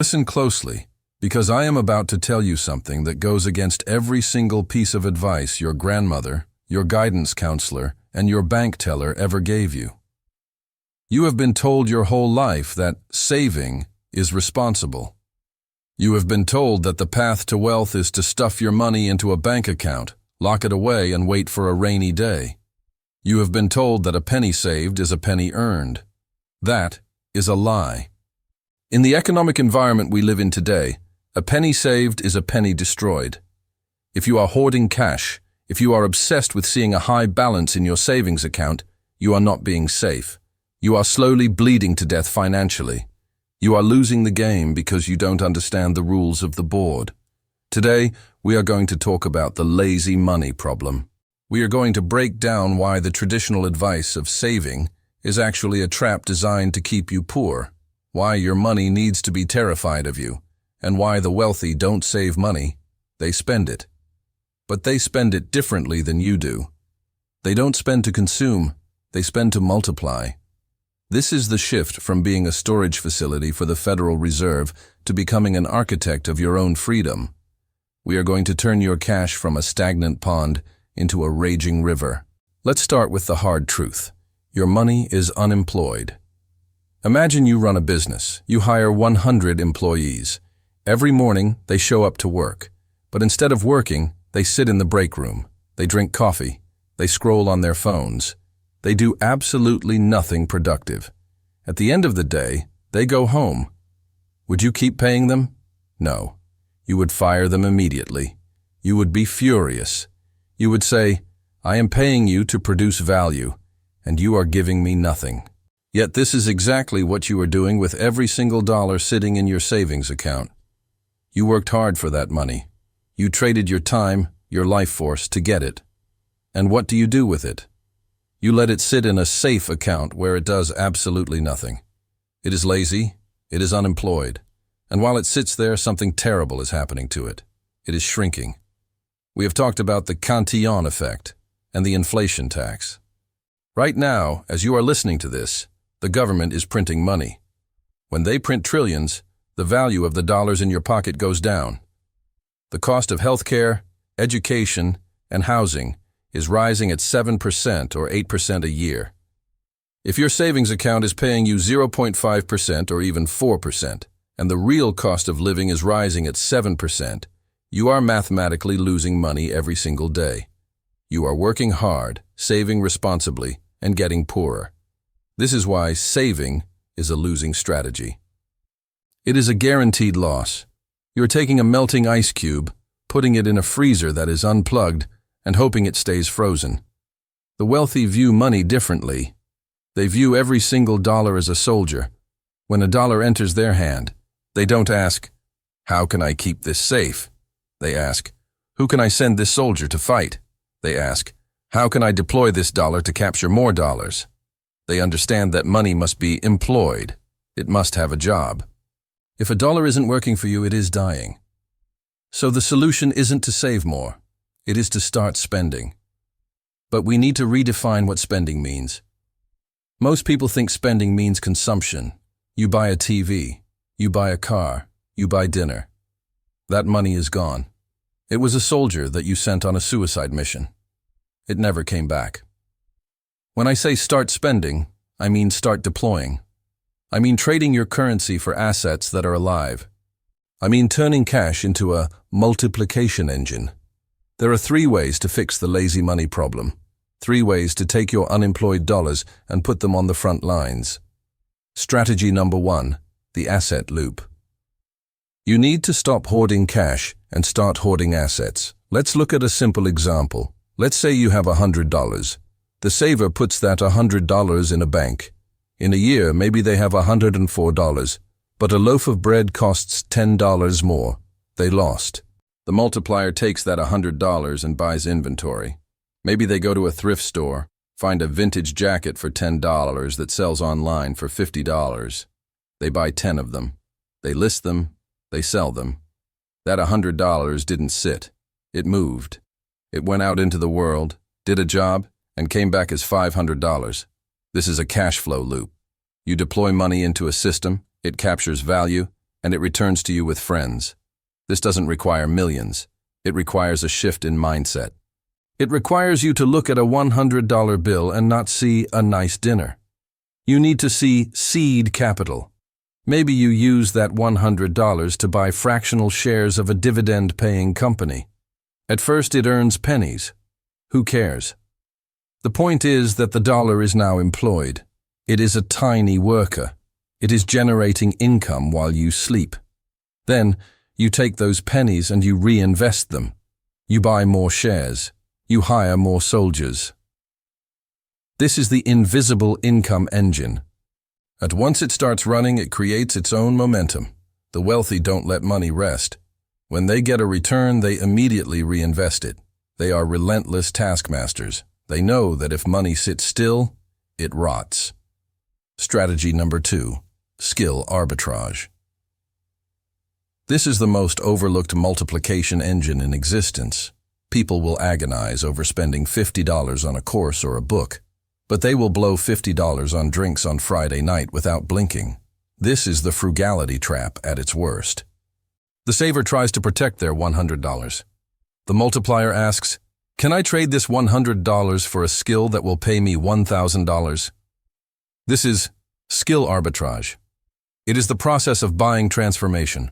Listen closely, because I am about to tell you something that goes against every single piece of advice your grandmother, your guidance counselor, and your bank teller ever gave you. You have been told your whole life that saving is responsible. You have been told that the path to wealth is to stuff your money into a bank account, lock it away, and wait for a rainy day. You have been told that a penny saved is a penny earned. That is a lie. In the economic environment we live in today, a penny saved is a penny destroyed. If you are hoarding cash, if you are obsessed with seeing a high balance in your savings account, you are not being safe. You are slowly bleeding to death financially. You are losing the game because you don't understand the rules of the board. Today, we are going to talk about the lazy money problem. We are going to break down why the traditional advice of saving is actually a trap designed to keep you poor, why your money needs to be terrified of you, and why the wealthy don't save money, they spend it. But they spend it differently than you do. They don't spend to consume, they spend to multiply. This is the shift from being a storage facility for the Federal Reserve to becoming an architect of your own freedom. We are going to turn your cash from a stagnant pond into a raging river. Let's start with the hard truth. Your money is unemployed. Imagine you run a business. You hire 100 employees. Every morning, they show up to work. But instead of working, they sit in the break room. They drink coffee. They scroll on their phones. They do absolutely nothing productive. At the end of the day, they go home. Would you keep paying them? No. You would fire them immediately. You would be furious. You would say, "I am paying you to produce value, and you are giving me nothing." Yet this is exactly what you are doing with every single dollar sitting in your savings account. You worked hard for that money. You traded your time, your life force to get it. And what do you do with it? You let it sit in a safe account where it does absolutely nothing. It is lazy, it is unemployed, and while it sits there, something terrible is happening to it. It is shrinking. We have talked about the Cantillon effect and the inflation tax. Right now, as you are listening to this, the government is printing money. When they print trillions, the value of the dollars in your pocket goes down. The cost of healthcare, education, and housing is rising at 7% or 8% a year. If your savings account is paying you 0.5% or even 4%, and the real cost of living is rising at 7%, you are mathematically losing money every single day. You are working hard, saving responsibly, and getting poorer. This is why saving is a losing strategy. It is a guaranteed loss. You are taking a melting ice cube, putting it in a freezer that is unplugged, and hoping it stays frozen. The wealthy view money differently. They view every single dollar as a soldier. When a dollar enters their hand, they don't ask, "How can I keep this safe?" They ask, "Who can I send this soldier to fight?" They ask, "How can I deploy this dollar to capture more dollars?" They understand that money must be employed. It must have a job. If a dollar isn't working for you, it is dying. So the solution isn't to save more. It is to start spending. But we need to redefine what spending means. Most people think spending means consumption. You buy a TV, you buy a car, you buy dinner. That money is gone. It was a soldier that you sent on a suicide mission. It never came back. When I say start spending, I mean start deploying. I mean trading your currency for assets that are alive. I mean turning cash into a multiplication engine. There are 3 ways to fix the lazy money problem. 3 ways to take your unemployed dollars and put them on the front lines. Strategy number 1, the asset loop. You need to stop hoarding cash and start hoarding assets. Let's look at a simple example. Let's say you have $100. The saver puts that $100 in a bank. In a year, maybe they have $104, but a loaf of bread costs $10 more. They lost. The multiplier takes that $100 and buys inventory. Maybe they go to a thrift store, find a vintage jacket for $10 that sells online for $50. They buy 10 of them. They list them. They sell them. That $100 didn't sit. It moved. It went out into the world, did a job, and came back as $500. This is a cash flow loop. You deploy money into a system, it captures value, and it returns to you with friends. This doesn't require millions. It requires a shift in mindset. It requires you to look at a $100 bill and not see a nice dinner. You need to see seed capital. Maybe you use that $100 to buy fractional shares of a dividend-paying company. At first it earns pennies. Who cares? The point is that the dollar is now employed. It is a tiny worker. It is generating income while you sleep. Then, you take those pennies and you reinvest them. You buy more shares. You hire more soldiers. This is the invisible income engine. At once it starts running, it creates its own momentum. The wealthy don't let money rest. When they get a return, they immediately reinvest it. They are relentless taskmasters. They know that if money sits still, it rots. Strategy number 2, skill arbitrage. This is the most overlooked multiplication engine in existence. People will agonize over spending $50 on a course or a book, but they will blow $50 on drinks on Friday night without blinking. This is the frugality trap at its worst. The saver tries to protect their $100. The multiplier asks, "Can I trade this $100 for a skill that will pay me $1,000? This is skill arbitrage. It is the process of buying transformation.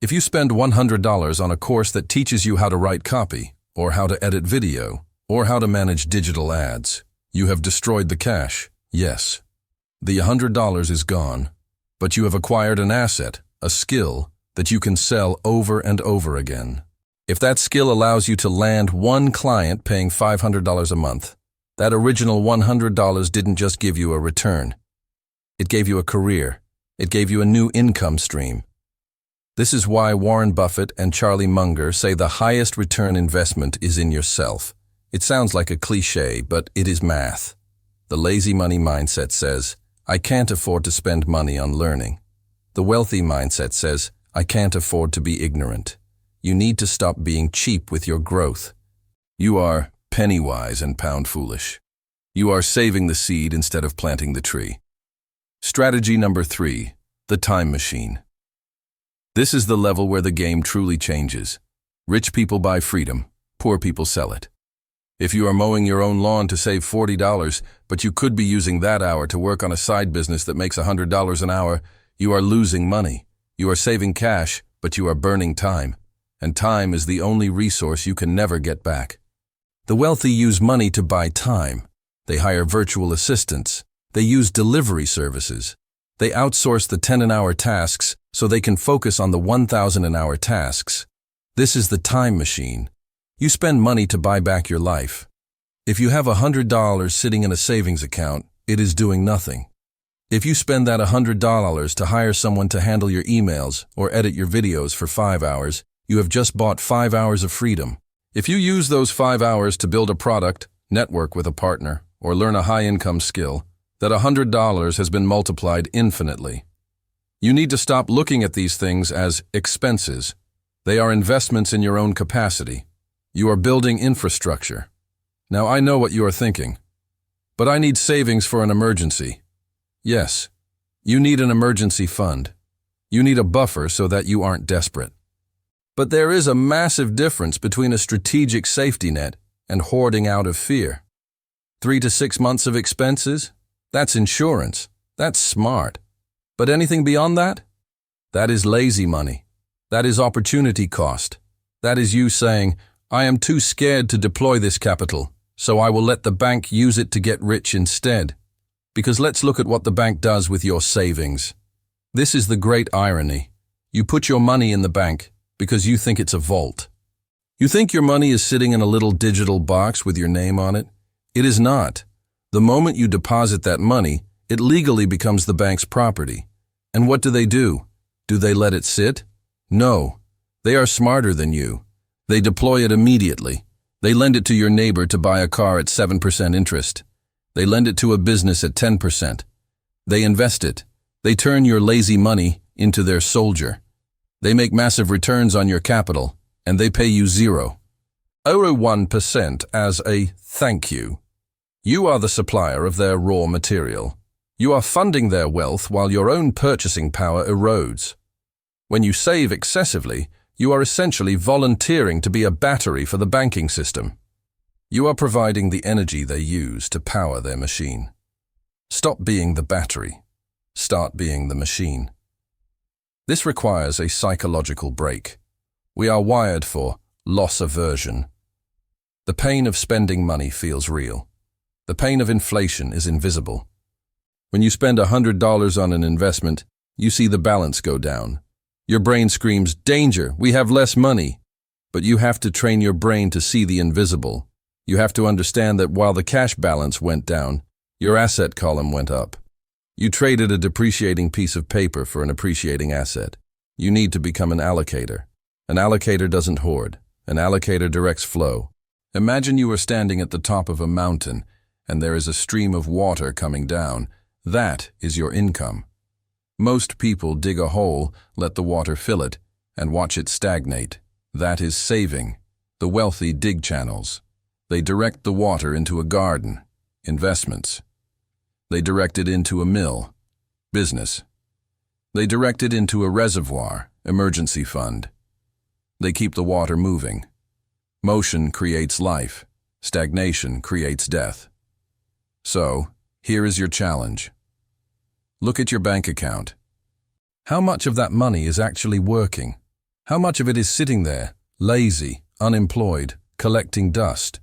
If you spend $100 on a course that teaches you how to write copy, or how to edit video, or how to manage digital ads, you have destroyed the cash, yes. The $100 is gone, but you have acquired an asset, a skill, that you can sell over and over again. If that skill allows you to land one client paying $500 a month, that original $100 didn't just give you a return. It gave you a career. It gave you a new income stream. This is why Warren Buffett and Charlie Munger say the highest return investment is in yourself. It sounds like a cliche, but it is math. The lazy money mindset says, I can't afford to spend money on learning. The wealthy mindset says, I can't afford to be ignorant. You need to stop being cheap with your growth. You are penny wise and pound foolish. You are saving the seed instead of planting the tree. Strategy number 3, the time machine. This is the level where the game truly changes. Rich people buy freedom, poor people sell it. If you are mowing your own lawn to save $40, but you could be using that hour to work on a side business that makes $100 an hour, you are losing money. You are saving cash, but you are burning time. And time is the only resource you can never get back. The wealthy use money to buy time. They hire virtual assistants. They use delivery services. They outsource the 10-an-hour tasks so they can focus on the 1,000-an-hour tasks. This is the time machine. You spend money to buy back your life. If you have $100 sitting in a savings account, it is doing nothing. If you spend that $100 to hire someone to handle your emails or edit your videos for 5 hours, you have just bought 5 hours of freedom. If you use those 5 hours to build a product, network with a partner, or learn a high-income skill, that $100 has been multiplied infinitely. You need to stop looking at these things as expenses. They are investments in your own capacity. You are building infrastructure. Now I know what you are thinking. But I need savings for an emergency. Yes, you need an emergency fund. You need a buffer so that you aren't desperate. But there is a massive difference between a strategic safety net and hoarding out of fear. 3 to 6 months of expenses? That's insurance. That's smart. But anything beyond that? That is lazy money. That is opportunity cost. That is you saying, I am too scared to deploy this capital, so I will let the bank use it to get rich instead. Because let's look at what the bank does with your savings. This is the great irony. You put your money in the bank because you think it's a vault. You think your money is sitting in a little digital box with your name on it? It is not. The moment you deposit that money, it legally becomes the bank's property. And what do? Do they let it sit? No. They are smarter than you. They deploy it immediately. They lend it to your neighbor to buy a car at 7% interest. They lend it to a business at 10%. They invest it. They turn your lazy money into their soldier. They make massive returns on your capital, and they pay you 0.01% as a thank you. You are the supplier of their raw material. You are funding their wealth while your own purchasing power erodes. When you save excessively, you are essentially volunteering to be a battery for the banking system. You are providing the energy they use to power their machine. Stop being the battery. Start being the machine. This requires a psychological break. We are wired for loss aversion. The pain of spending money feels real. The pain of inflation is invisible. When you spend $100 on an investment, you see the balance go down. Your brain screams, "Danger, we have less money." But you have to train your brain to see the invisible. You have to understand that while the cash balance went down, your asset column went up. You traded a depreciating piece of paper for an appreciating asset. You need to become an allocator. An allocator doesn't hoard. An allocator directs flow. Imagine you are standing at the top of a mountain and there is a stream of water coming down. That is your income. Most people dig a hole, let the water fill it, and watch it stagnate. That is saving. The wealthy dig channels. They direct the water into a garden. Investments. They direct it into a mill. Business. They direct it into a reservoir. Emergency fund. They keep the water moving. Motion creates life. Stagnation creates death. So, here is your challenge. Look at your bank account. How much of that money is actually working? How much of it is sitting there, lazy, unemployed, collecting dust?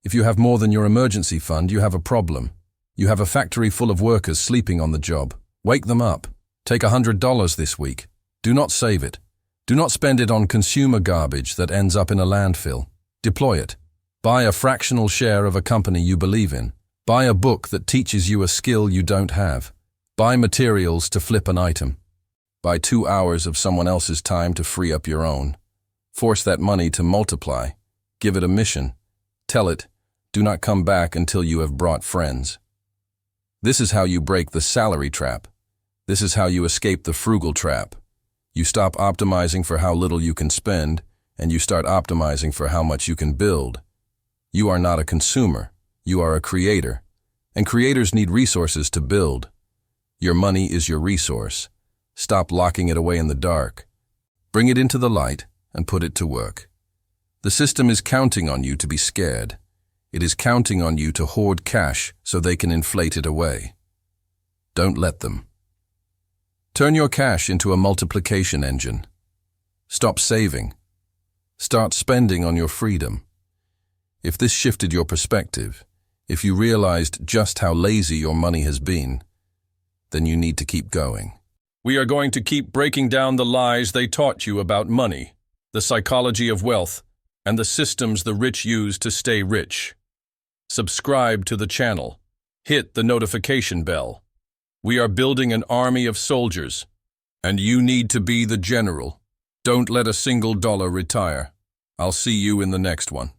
If you have more than your emergency fund, you have a problem. You have a factory full of workers sleeping on the job. Wake them up. Take $100 this week. Do not save it. Do not spend it on consumer garbage that ends up in a landfill. Deploy it. Buy a fractional share of a company you believe in. Buy a book that teaches you a skill you don't have. Buy materials to flip an item. Buy 2 hours of someone else's time to free up your own. Force that money to multiply. Give it a mission. Tell it, do not come back until you have brought friends. This is how you break the salary trap. This is how you escape the frugal trap. You stop optimizing for how little you can spend, and you start optimizing for how much you can build. You are not a consumer. You are a creator. And creators need resources to build. Your money is your resource. Stop locking it away in the dark. Bring it into the light and put it to work. The system is counting on you to be scared. It is counting on you to hoard cash so they can inflate it away. Don't let them. Turn your cash into a multiplication engine. Stop saving. Start spending on your freedom. If this shifted your perspective, if you realized just how lazy your money has been, then you need to keep going. We are going to keep breaking down the lies they taught you about money, the psychology of wealth, and the systems the rich use to stay rich. Subscribe to the channel. Hit the notification bell. We are building an army of soldiers, and you need to be the general. Don't let a single dollar retire. I'll see you in the next one.